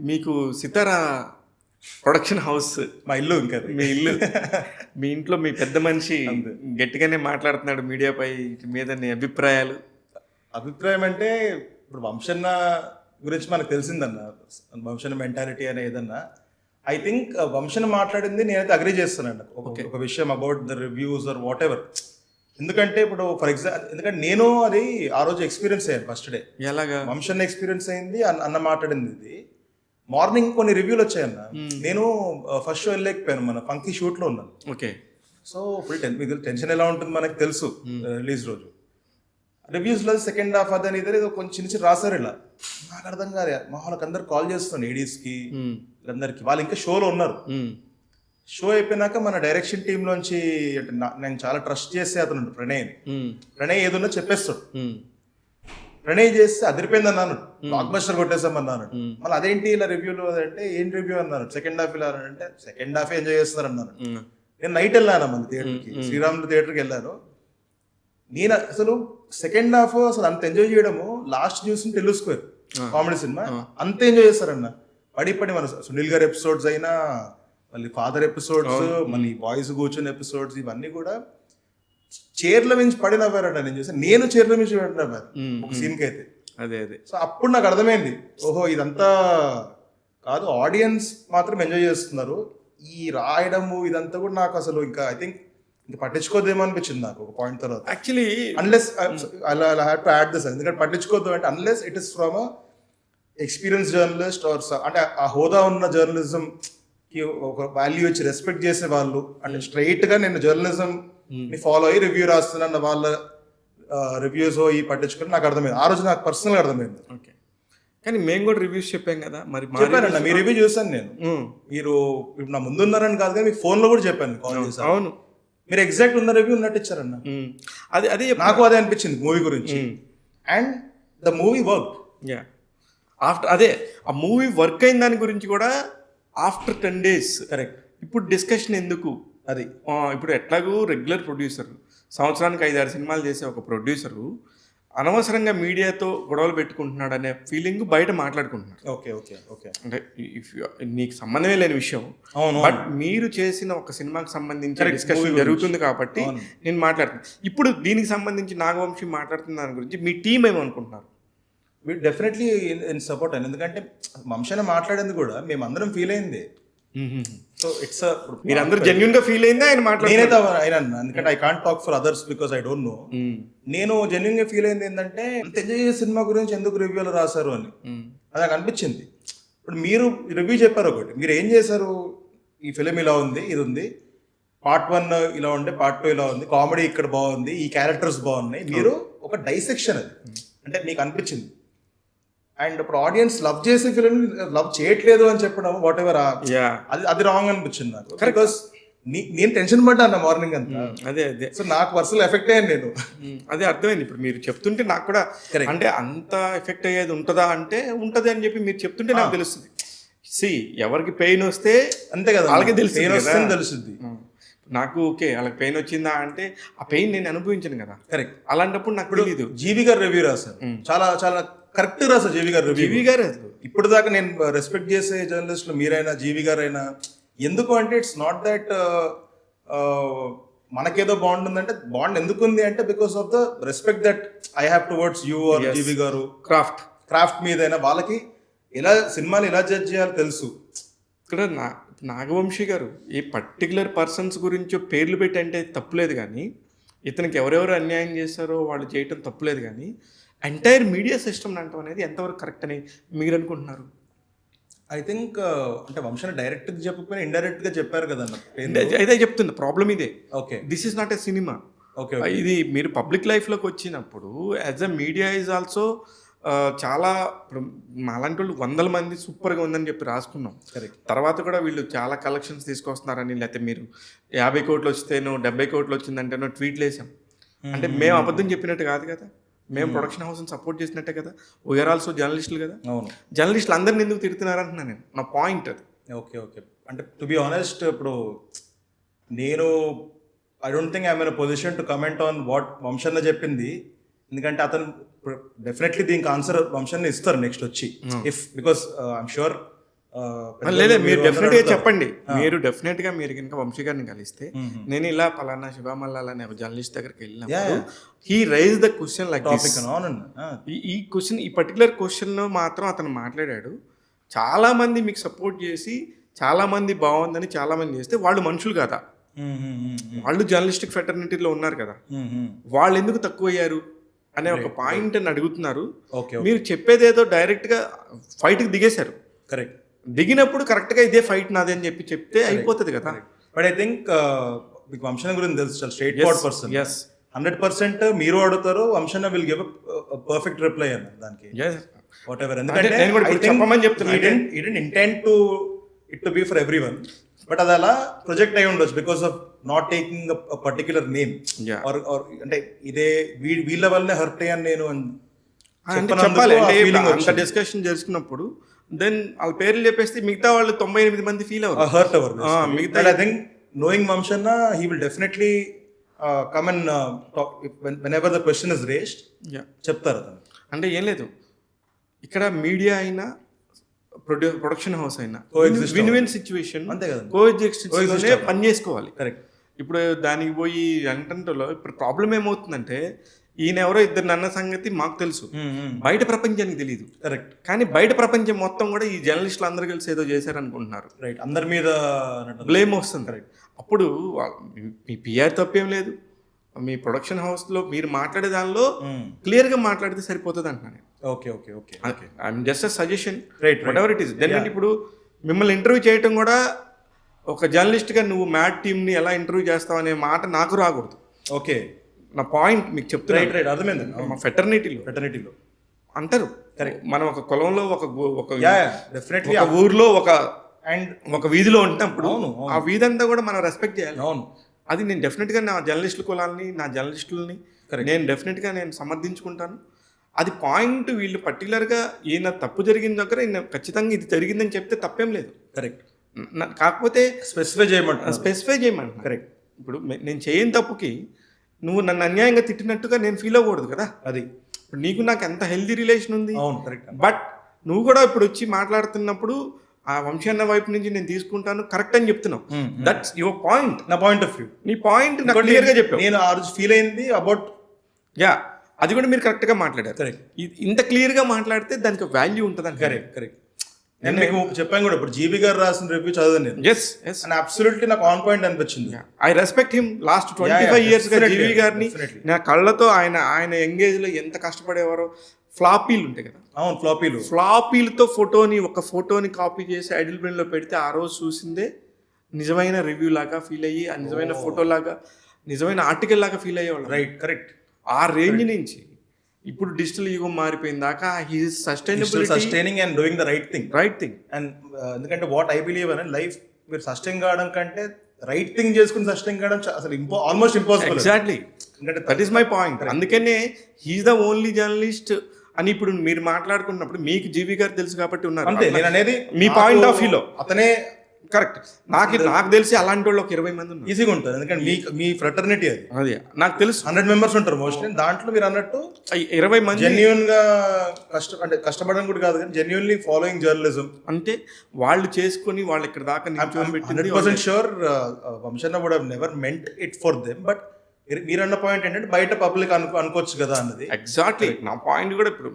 మీకు సితారా production house మా ఇల్లు ఇంకా అది. మీ ఇల్లు, మీ ఇంట్లో మీ పెద్ద మనిషి గట్టిగానే మాట్లాడుతున్నాడు మీడియాపై, వీటి మీద నీ అభిప్రాయాలు? అభిప్రాయం అంటే ఇప్పుడు వంశన్న గురించి మనకు తెలిసిందన్న, వంశన్న మెంటాలిటీ అనే ఏదన్నా. ఐ థింక్ వంశన్న మాట్లాడింది నేనైతే అగ్రీ చేస్తానండి ఒక విషయం about the reviews or whatever. ఎందుకంటే ఇప్పుడు ఫర్ ఎగ్జాంపుల్, ఎందుకంటే నేను అది ఆ రోజు ఎక్స్పీరియన్స్ అయ్యాను ఫస్ట్ డే. ఎలాగా? వంశన్న ఎక్స్పీరియన్స్ అయింది, అన్న మాట్లాడింది ఇది. మార్నింగ్ కొన్ని రివ్యూలు వచ్చాయన్న. నేను ఫస్ట్ షో వెళ్ళలేకపోయాను, మన ఫంకీ షూట్ లో ఉన్నాను. ఓకే. సో ఫుల్ టెన్షన్ ఎలా ఉంటుంది మనకు తెలుసు. రిలీజ్ రోజు రివ్యూస్ లో సెకండ్ హాఫ్ అదని ఇదే ఏదో కొంచెం చిన్న చిన్న రాశారు. ఇలా నాకు అర్థం కాదు. మా వాళ్ళకి అందరు కాల్ చేస్తాను, ఏడీస్ కి వీళ్ళందరికి. వాళ్ళు ఇంకా షోలో ఉన్నారు. షో అయిపోయినాక మన డైరెక్షన్ టీమ్ లోంచి, అంటే నేను చాలా ట్రస్ట్ చేసే అతను ప్రణయ్ ఏదన్నా చెప్పేస్తాడు. ప్రణయ్ చేస్తే అదిరిపోయింది అన్నాను, బ్లాక్ బస్టర్ కొట్టేసామన్నాను. మళ్ళీ అదేంటి ఇలా రివ్యూలో అంటే ఏం రివ్యూ అన్నారు, సెకండ్ హాఫ్ ఇలా అంటే సెకండ్ హాఫ్ ఎంజాయ్ చేస్తున్నారు అన్నాను. నేను నైట్ వెళ్ళాను మన థియేటర్కి, శ్రీరాములు థియేటర్కి వెళ్ళాను. నేను అసలు సెకండ్ హాఫ్ అసలు అంత ఎంజాయ్ చేయడము, లాస్ట్ చూసి తెలుసుకోరు కామెడీ సినిమా అంత ఎంజాయ్ చేస్తారన్న. పడి మన సునీల్ గారి ఎపిసోడ్స్ అయినా, మళ్ళీ ఫాదర్ ఎపిసోడ్స్, మళ్ళీ బాయ్స్ కూర్చుని ఎపిసోడ్స్, ఇవన్నీ కూడా చైర్ల మించి పడి నవ్వారట. నేను చూసాను, నేను చైర్ల మించి పడి నవ్వారు ఒక సీన్ కి అయితే. అదే. సో అప్పుడు నాకు అర్థమైంది, ఓహో ఇదంతా కాదు, ఆడియన్స్ మాత్రం ఎంజాయ్ చేస్తున్నారు. ఈ రాయడము ఇదంతా కూడా నాకు అసలు ఇంకా ఐ థింక్ ఇంకా పట్టించుకోద్దేమో అనిపించింది నాకు ఒక పాయింట్ తర్వాత. Actually unless I have to add this, ఎందుకంటే పట్టించుకోద్దు అంటే unless it is from experience journalist are అంటే ఆ హోదా ఉన్న జర్నలిజం కి ఒక వాల్యూ ఇచ్చి రెస్పెక్ట్ చేసే వాళ్ళు, అంటే స్ట్రైట్ గా నేను జర్నలిజం ని ఫాలో అయ్యి రివ్యూ రాస్తున్నా వాళ్ళ రివ్యూస్ ఈ పట్టించుకుని నాకు అర్థమైంది. ఆ రోజు నాకు పర్సనల్గా అర్థమైంది. ఓకే. కానీ మేము కూడా రివ్యూస్ చెప్పాం కదా, మరి చెప్పానండి. మీ రివ్యూ చూసాను నేను. మీరు ఇప్పుడు నా ముందు ఉన్నారని కాదు కానీ మీకు ఫోన్ లో కూడా చెప్పాను, కాల్ చేశాను. అవును, మీరు ఎగ్జాక్ట్ ఉన్న రివ్యూ ఉన్నట్టు ఇచ్చారన్న. అదే నాకు అదే అనిపించింది మూవీ గురించి. And the movie work. After అదే ఆ మూవీ వర్క్ అయిన దాని గురించి కూడా ఆఫ్టర్ 10 days. కరెక్ట్. ఇప్పుడు డిస్కషన్ ఎందుకు? అది ఇప్పుడు ఎట్లాగూ రెగ్యులర్ ప్రొడ్యూసర్, సంవత్సరానికి 5-6 సినిమాలు చేసే ఒక ప్రొడ్యూసరు అనవసరంగా మీడియాతో గొడవలు పెట్టుకుంటున్నాడు అనే ఫీలింగ్ బయట మాట్లాడుకుంటున్నారు. Okay okay okay. అంటే నీకు సంబంధమే లేని విషయం, బట్ మీరు చేసిన ఒక సినిమాకి సంబంధించి డిస్కషన్ జరుగుతుంది కాబట్టి నేను మాట్లాడుతున్నాను. ఇప్పుడు దీనికి సంబంధించి నాగవంశీ మాట్లాడుతున్న దాని గురించి మీ టీం ఏమనుకుంటున్నారు? డెఫినెట్లీ ఇన్ సపోర్ట్ అని. ఎందుకంటే వంశన మాట్లాడేది కూడా మేమందరం ఫీల్ అయింది. సో ఇట్స్ మీరందరూ జెన్యున్ గా ఫీల్ అయిందా ఆయన నేనైతే ఆయన? ఎందుకంటే I can't talk for others because I don't know. నేను జెన్యున్ గా ఫీల్ అయింది ఏంటంటే, అంత ఎంజాయ్ చేసే సినిమా గురించి ఎందుకు రివ్యూలు రాశారు అని అది నాకు అనిపించింది. ఇప్పుడు మీరు రివ్యూ చెప్పారు ఒకటి, మీరు ఏం చేశారు, ఈ ఫిలిం ఇలా ఉంది, ఇది ఉంది, పార్ట్ 1 ఇలా ఉండే, పార్ట్ 2 ఇలా ఉంది, కామెడీ ఇక్కడ బాగుంది, ఈ క్యారెక్టర్స్ బాగున్నాయి. మీరు ఒక డైసెక్షన్ అది అంటే మీకు అనిపించింది. అండ్ ఇప్పుడు ఆడియన్స్ లవ్ చేసే ఫిలిం లవ్ చేయట్లేదు అని చెప్పడం వాట్ ఎవర్, అది రాంగ్ అనిపించింది నాకు. బికాస్ నేను టెన్షన్ పడ్డా అన్న మార్నింగ్ అంతా. అదే. సో నాకు పర్సనల్ ఎఫెక్ట్ అయ్యాను నేను. అదే అర్థమైంది. ఇప్పుడు మీరు చెప్తుంటే నాకు కూడా, అంటే అంత ఎఫెక్ట్ అయ్యేది ఉంటుందా అంటే ఉంటది అని చెప్పి మీరు చెప్తుంటే నాకు తెలుస్తుంది. ఎవరికి పెయిన్ వస్తే అంతే కదా, వాళ్ళకి తెలుస్తుంది. నాకు ఓకే వాళ్ళకి పెయిన్ వచ్చిందా అంటే ఆ పెయిన్ నేను అనుభవించాను కదా. కరెక్ట్. అలాంటప్పుడు నాకు తెలియదు. జీవి గారు రివ్యూ రాశారు, చాలా చాలా కరెక్ట్ రాశారు జీవి గారు రివ్యూ. జీవి గారు ఇప్పుడు దాకా నేను రెస్పెక్ట్ చేసే జర్నలిస్టులు మీరైనా జీవి గారు అయినా, ఎందుకు అంటే ఇట్స్ నాట్ దట్ మనకేదో బాండ్ ఉందంటే, బాండ్ ఎందుకు ఉంది అంటే because of the respect that I have towards you or GV గారు. క్రాఫ్ట్ మీదైనా వాళ్ళకి ఎలా సినిమాలు ఎలా జడ్జ్ చేయాలో తెలుసు. ఇక్కడ నాగవంశీ గారు ఏ పర్టికులర్ పర్సన్స్ గురించో పేర్లు పెట్టి అంటే తప్పులేదు, కానీ ఇతనికి ఎవరెవరు అన్యాయం చేశారో వాళ్ళు చేయటం తప్పులేదు, కానీ ఎంటైర్ మీడియా సిస్టమ్ అంటాం అనేది ఎంతవరకు కరెక్ట్ అని మీరు అనుకుంటున్నారు? ఐ థింక్ అంటే వంశన డైరెక్ట్ గా చెప్పకపోయినా ఇండైరెక్ట్ గా చెప్పారు కదా. అయితే చెప్తుంది ప్రాబ్లం ఇదే. Okay, this is not a cinema. Okay, ఇది మీరు పబ్లిక్ లైఫ్లోకి వచ్చినప్పుడు as a media is also చాలా, అలాంటి వాళ్ళు 100 మంది సూపర్గా ఉందని చెప్పి రాసుకున్నాం. తర్వాత కూడా వీళ్ళు చాలా కలెక్షన్స్ తీసుకొస్తున్నారని, లేకపోతే మీరు 50 కోట్లు వస్తేనో 70 కోట్లు వచ్చిందంటేనో ట్వీట్లు వేసాం. అంటే మేము అబద్ధం చెప్పినట్టు కాదు కదా, మేము ప్రొడక్షన్ హౌస్ని సపోర్ట్ చేసినట్టే కదా. వీఆర్ ఆల్సో జర్నలిస్టులు కదా. జర్నలిస్టులు అందరిని ఎందుకు తిడుతున్నారంటున్నా నేను, నా పాయింట్ అది. Okay okay. అంటే టు బి ఆనెస్ట్, ఇప్పుడు నేను I don't think I'm in a position to comment on what వంశన్న చెప్పింది. ఎందుకంటే అతను డెఫినెట్లీ దీనికి ఆన్సర్ వంశాన్ని ఇస్తారు నెక్స్ట్ వచ్చి, ఇఫ్ బికాస్ ఐఎమ్ షూర్ లేదు మీరు డెఫినెట్గా చెప్పండి. మీరు డెఫినెట్గా మీరు కనుక వంశీ గారిని కలిస్తే నేను ఇలా పలానా శివమల్లాల్ అనే ఒక జర్నలిస్ట్ దగ్గరికి వెళ్ళినప్పుడు he rise the question like this. ఈ క్వశ్చన్, ఈ పర్టికులర్ క్వశ్చన్ మాత్రం అతను మాట్లాడాడు. చాలా మంది మీకు సపోర్ట్ చేసి చాలా మంది బాగుందని చాలా మంది చేస్తే వాళ్ళు మనుషులు కదా, వాళ్ళు జర్నలిస్టిక్ ఫెటర్నిటీలో ఉన్నారు కదా, వాళ్ళు ఎందుకు తక్కువ అయ్యారు అనే ఒక పాయింట్ అని అడుగుతున్నారు. మీరు చెప్పేది ఏదో డైరెక్ట్ గా ఫైట్ కి దిగేశారు. కరెక్ట్. దిగినప్పుడు కరెక్ట్ గా ఇదే ఫైట్ నాదే అని చెప్పి చెప్తే అయిపోతుంది కదా. బట్ ఐ థింక్ మీకు వంశన గురించి తెలుసు, చాలా స్ట్రైట్ ఫార్వర్డ్ పర్సన్. Yes. 100% మీరు అడుగుతారు, వంశన విల్ గివ్ పర్ఫెక్ట్ రిప్లై అన్న దానికి. What ever. ఎందుకంటే నేను కూడా ఇప్పుడు చెప్పమని చెప్తున్నా. he didn't intend to it to be for everyone, but అది అలా ప్రొజెక్ట్ అయి ఉండొచ్చు because of not taking a particular name or అంటే ఇదే వీళ్ళ వల్లనే హర్ట్ అయ్యాను నేను అంటే చెప్పాలి. అంటే డిస్కషన్ చేసుకున్నప్పుడు దెన్ వాళ్ళ పేర్లు చెప్పేస్తే మిగతా వాళ్ళు 98 మంది ఫీల్ అవ్వరు, హర్ట్ అవ్వరు. మిగతా ఐ థింక్ నోయింగ్ వంశన్న he will definitely come and talk whenever the question is raised. చెప్తారు అతను. అంటే ఏం లేదు, ఇక్కడ మీడియా అయినా ప్రొడక్షన్ హౌస్ అయినా విన్ విన్ సిచ్యువేషన్, అంతే కదా, కోఎగ్జిస్టెన్స్లోనే పని చేసుకోవాలి. కరెక్ట్. ఇప్పుడు దానికి పోయి అంటంటలో ఇప్పుడు ప్రాబ్లం ఏమవుతుందంటే ఈయన ఎవరో ఇద్దరు అన్న సంగతి మాకు తెలుసు, బయట ప్రపంచానికి తెలియదు. కరెక్ట్. కానీ బయట ప్రపంచం మొత్తం కూడా ఈ జర్నలిస్టులు అందరూ కలిసి ఏదో చేశారనుకుంటున్నారు. రైట్. అందరి మీద బ్లేమ్ వస్తుంది. కరెక్ట్. అప్పుడు మీ పిఆర్ తప్పేం లేదు, మీ ప్రొడక్షన్ హౌస్లో మీరు మాట్లాడే దానిలో క్లియర్గా మాట్లాడితే సరిపోతుంది అంటున్నాను. Okay okay okay okay. I'm just a suggestion. Right. Whatever it is. Then ఇప్పుడు మిమ్మల్ని ఇంటర్వ్యూ చేయటం కూడా ఒక జర్నలిస్ట్గా నువ్వు మ్యాట్ టీమ్ని ఎలా ఇంటర్వ్యూ చేస్తావు అనే మాట నాకు రాకూడదు. ఓకే. నా పాయింట్ మీకు చెప్తున్నా. రైట్ రైట్ అర్థమైంది. మా ఫెటర్నిటీలో అంటారు, మనం ఒక కులంలో ఒక డెఫినెట్లీ ఒక ఊర్లో అండ్ ఒక వీధిలో ఉంటున్నప్పుడు ఆ వీధి అంతా కూడా మనం రెస్పెక్ట్ చేయాలి. అవును. అది నేను డెఫినెట్గా నా జర్నలిస్టుల కులాలని నా జర్నలిస్టులని నేను డెఫినెట్గా నేను సమర్థించుకుంటాను. అది పాయింట్ వీళ్ళు పర్టికులర్గా ఈయన తప్పు జరిగిన దగ్గర ఈయన ఖచ్చితంగా ఇది జరిగిందని చెప్తే తప్పేం లేదు. కరెక్ట్. కాకపోతే స్పెసిఫై చేయమంటున్నా. కరెక్ట్. ఇప్పుడు నేను చేయని తప్పుకి నువ్వు నన్ను అన్యాయంగా తిట్టినట్టుగా నేను ఫీల్ అవ్వకూడదు కదా. అది ఇప్పుడు నీకు నాకు ఎంత హెల్దీ రిలేషన్ ఉంది. అవును. కరెక్ట్. బట్ నువ్వు కూడా ఇప్పుడు వచ్చి మాట్లాడుతున్నప్పుడు ఆ వంశీ అన్న వైపు నుంచి నేను తీసుకుంటాను కరెక్ట్ అని చెప్తున్నావు. That's your point. నా పాయింట్ ఆఫ్ వ్యూ. నీ పాయింట్ నాకు క్లియర్గా చెప్పావు. నేను ఆ రోజు ఫీల్ అయింది అబౌట్ అది కూడా మీరు కరెక్ట్గా మాట్లాడారు. కరెక్ట్. ఇంత క్లియర్గా మాట్లాడితే దానికి వాల్యూ ఉంటుంది అని. Correct correct. నేను మీకు చెప్పాను కూడా, ఇప్పుడు జీబీ గారు రాసిన రివ్యూ చదివాను నేను. Yes yes. అండ్ అబ్సల్యూట్లీ నాకు ఆన్ పాయింట్ అనిపించింది. I respect him. Last 25 years గా జీబీ గారిని నా కళ్ళతో ఆయన ఎంగేజ్ లో ఎంత కష్టపడేవారో. ఫ్లాపీలు ఉంటాయి కదా. అవును. ఫ్లాపీలతో ఒక ఫోటోని కాపీ చేసి ఐడిల్ బ్రెయిన్ లో పెడితే ఆ రోజు చూసిందే నిజమైన రివ్యూ లాగా ఫీల్ అయ్యి, ఆ నిజమైన ఫోటో లాగా, నిజమైన ఆర్టికల్ లాగా ఫీల్ అయ్యేవాళ్ళు. రైట్. కరెక్ట్. ఆ రేంజ్ నుంచి ఇప్పుడు డిజిటల్ యుగం మారిపోయిన దాకా he's sustaining and doing the right thing. And ఎందుకంటే వాట్ ఐ బిలీవ్ అని లైఫ్ మీరు సస్టైన్ కావడం కంటే రైట్ థింగ్ చేసుకుని సస్టైన్ కావడం అసలు almost impossible. Exactly. That is my point. అందుకనే హీఈస్ ద ఓన్లీ జర్నలిస్ట్ అని ఇప్పుడు మీరు మాట్లాడుకున్నప్పుడు మీకు జీవి గారు తెలుసు కాబట్టి ఉన్నారు. అంతే. నేను అనేది మీ పాయింట్ ఆఫ్ వ్యూలో అతనే కరెక్ట్. నాకు తెలిసి అలాంటి వాళ్ళు ఒక 20 మంది ఉన్నారు. ఈజీగా ఉంటారు. ఎందుకంటే మీ ఫ్రెటర్నిటీ అది నాకు తెలుసు. 100 members ఉంటారు మోస్ట్లీ. దాంట్లో మీరు అన్నట్టు 20 మంది జెన్యున్ గా కష్టపడడం కూడా కాదు, కానీ జెన్యున్లీ ఫాలోయింగ్ జర్నలిజం. అంటే వాళ్ళు చేసుకుని వాళ్ళు ఇక్కడ దాకా 100% షూర్ వంశన్న would have never meant it for them. But మీరన్న పాయింట్ ఏంటంటే బయట పబ్లిక్ అనుకోవచ్చు కదా అన్నది. ఎగ్జాక్ట్లీ నా పాయింట్ కూడా. ఇప్పుడు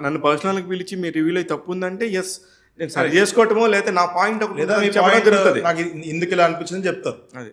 నన్ను పర్సనల్గా పిలిచి మీ రివ్యూలో తప్పు ఉందంటే ఎస్ నేను సరి చేసుకోవటమో లేదా నా పాయింట్ లేదా నాకు ఇందుకు ఇలా అనిపించిందని చెప్తారు. అది